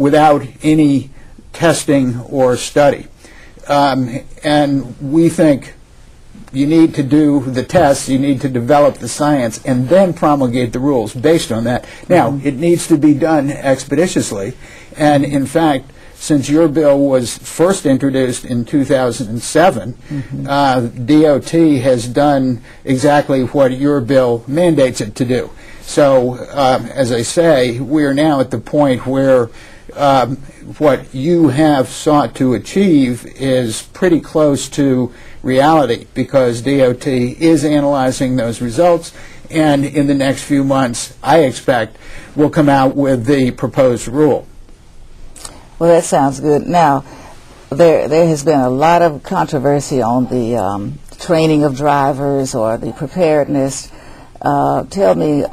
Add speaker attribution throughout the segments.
Speaker 1: without any testing or study. And we think you need to do the tests, you need to develop the science, and then promulgate the rules based on that. Now, it needs to be done expeditiously, and in fact, since your bill was first introduced in 2007, DOT has done exactly what your bill mandates it to do. So, as I say, we are now at the point where what you have sought to achieve is pretty close to reality, because DOT is analyzing those results, and in the next few months, I expect, will come out with the proposed rule.
Speaker 2: Well, that sounds good. Now, there has been a lot of controversy on the training of drivers or the preparedness. Tell me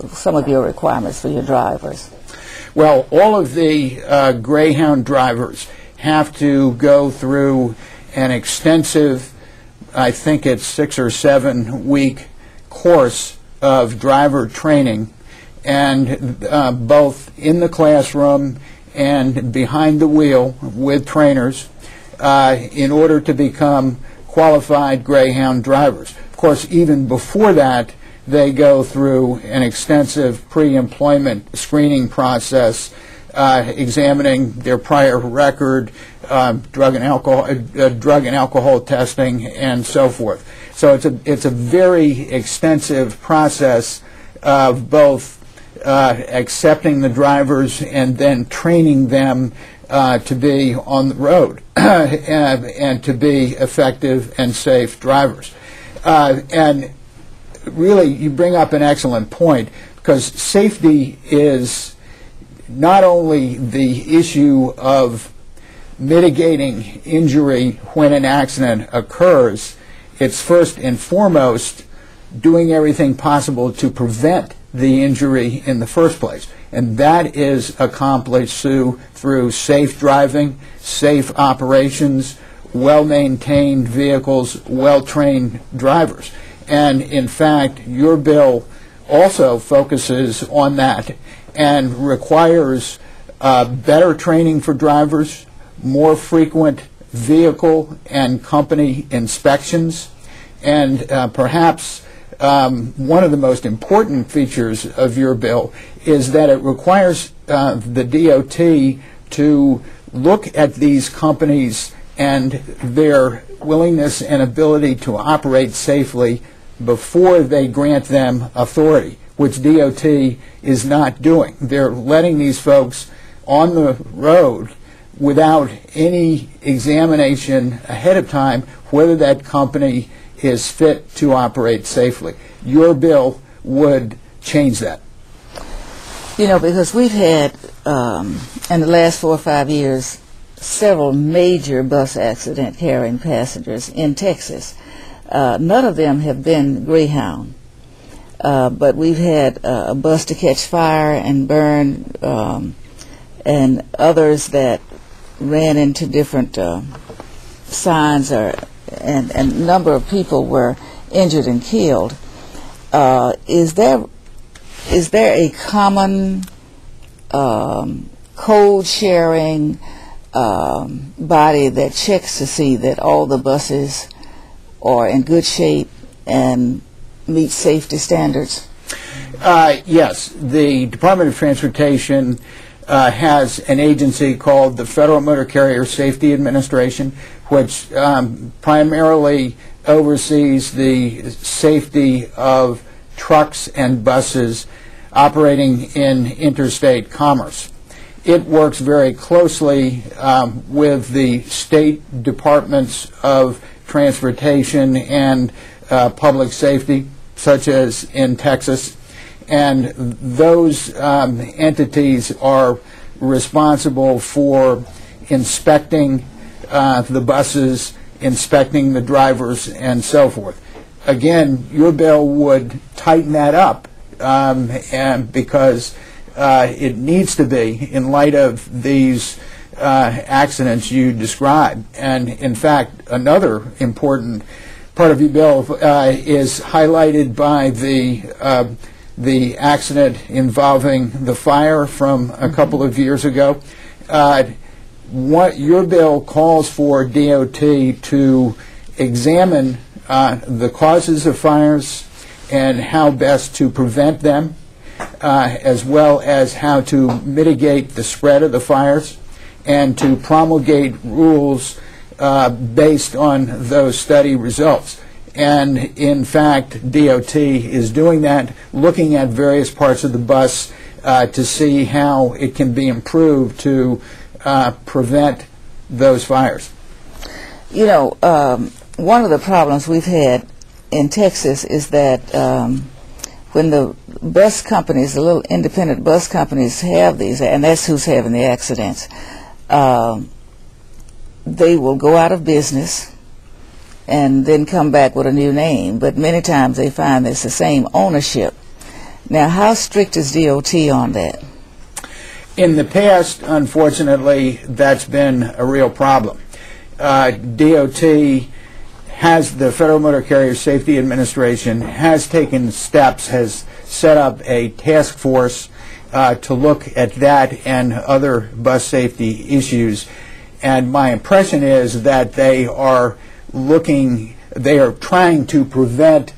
Speaker 2: some of your requirements for your drivers.
Speaker 1: Well, all of the Greyhound drivers have to go through an extensive, I think it's 6 or 7 week course of driver training, and both in the classroom and behind the wheel with trainers in order to become qualified Greyhound drivers. Of course, even before that, they go through an extensive pre-employment screening process, examining their prior record, drug and alcohol testing, and so forth. So it's a very extensive process of both accepting the drivers and then training them to be on the road and to be effective and safe drivers. And really, you bring up an excellent point, because safety is not only the issue of mitigating injury when an accident occurs, it's first and foremost doing everything possible to prevent the injury in the first place. And that is accomplished through safe driving, safe operations, well-maintained vehicles, well-trained drivers. And in fact, your bill also focuses on that and requires better training for drivers, more frequent vehicle and company inspections, and perhaps one of the most important features of your bill is that it requires the DOT to look at these companies and their willingness and ability to operate safely before they grant them authority, which DOT is not doing. They're letting these folks on the road without any examination ahead of time whether that company is fit to operate safely. Your bill would change that.
Speaker 2: You know, because we've had, in the last 4 or 5 years, several major bus accidents carrying passengers in Texas. None of them have been Greyhound, but we've had a bus to catch fire and burn, and others that ran into different signs, and a number of people were injured and killed. Is there a common code sharing body that checks to see that all the buses are in good shape and meet safety standards?
Speaker 1: Yes, the Department of Transportation has an agency called the Federal Motor Carrier Safety Administration, which primarily oversees the safety of trucks and buses operating in interstate commerce. It works very closely with the state departments of transportation and public safety, such as in Texas, and those entities are responsible for inspecting the buses, inspecting the drivers, and so forth. Again, your bill would tighten that up, and because it needs to be in light of these accidents you described. And in fact, another important part of your bill is highlighted by the accident involving the fire from a couple of years ago. what your bill calls for DOT to examine the causes of fires and how best to prevent them, as well as how to mitigate the spread of the fires, and to promulgate rules based on those study results. And in fact, DOT is doing that, looking at various parts of the bus to see how it can be improved to prevent those fires.
Speaker 2: You know, one of the problems we've had in Texas is that when the bus companies, the little independent bus companies have these, and that's who's having the accidents, they will go out of business and then come back with a new name, but many times they find it's the same ownership. Now, how strict is DOT on that?
Speaker 1: In the past, unfortunately, that's been a real problem. DOT has, the Federal Motor Carrier Safety Administration has taken steps, has set up a task force to look at that and other bus safety issues. And my impression is that they are trying to prevent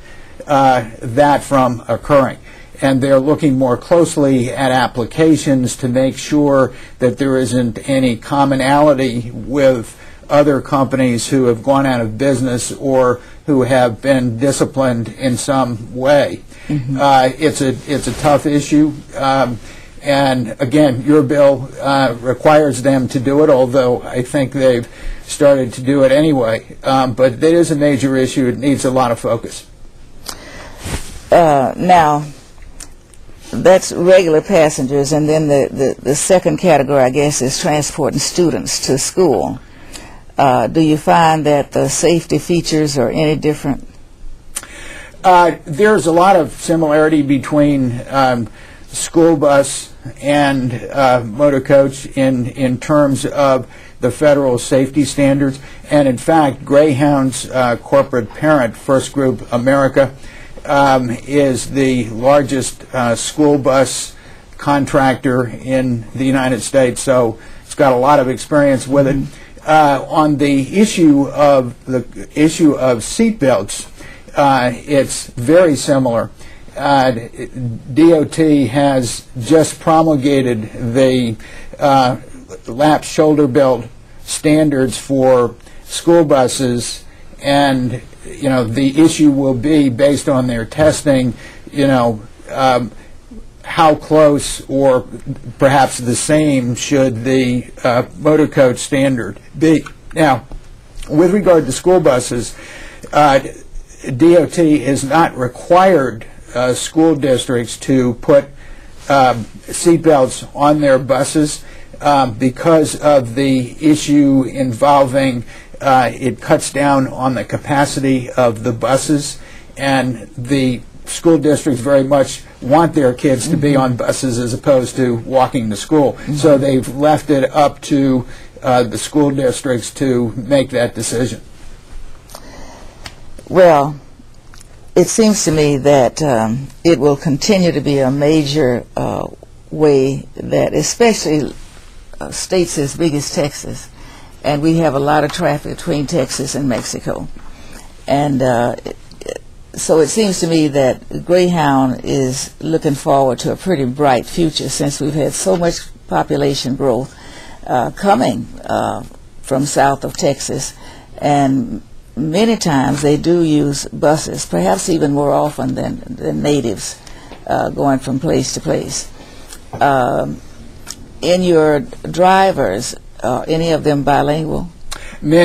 Speaker 1: that from occurring. And they're looking more closely at applications to make sure that there isn't any commonality with other companies who have gone out of business or who have been disciplined in some way. Mm-hmm. It's a tough issue. And again, your bill requires them to do it, although I think they've started to do it anyway. But it is a major issue. It needs a lot of focus.
Speaker 2: Now, that's regular passengers, and then the second category, I guess, is transporting students to school. Do you find that the safety features are any different?
Speaker 1: There's a lot of similarity between school bus and motor coach in terms of the federal safety standards. And in fact, Greyhound's corporate parent, First Group America, is the largest school bus contractor in the United States, so it's got a lot of experience with it. On the issue of seat belts, it's very similar. DOT has just promulgated the lap shoulder belt standards for school buses, and the issue will be, based on their testing, how close or perhaps the same should the motor coach standard be. Now, with regard to school buses, DOT is not required school districts to put seatbelts on their buses because of the issue involving it cuts down on the capacity of the buses, and the school districts very much want their kids to be on buses as opposed to walking to school. So they've left it up to the school districts to make that decision.
Speaker 2: Well, it seems to me that it will continue to be a major way that, especially states as big as Texas, and we have a lot of traffic between Texas and Mexico. And so it seems to me that Greyhound is looking forward to a pretty bright future, since we've had so much population growth coming from south of Texas. And many times they do use buses, perhaps even more often than natives, going from place to place. In your drivers, are any of them bilingual?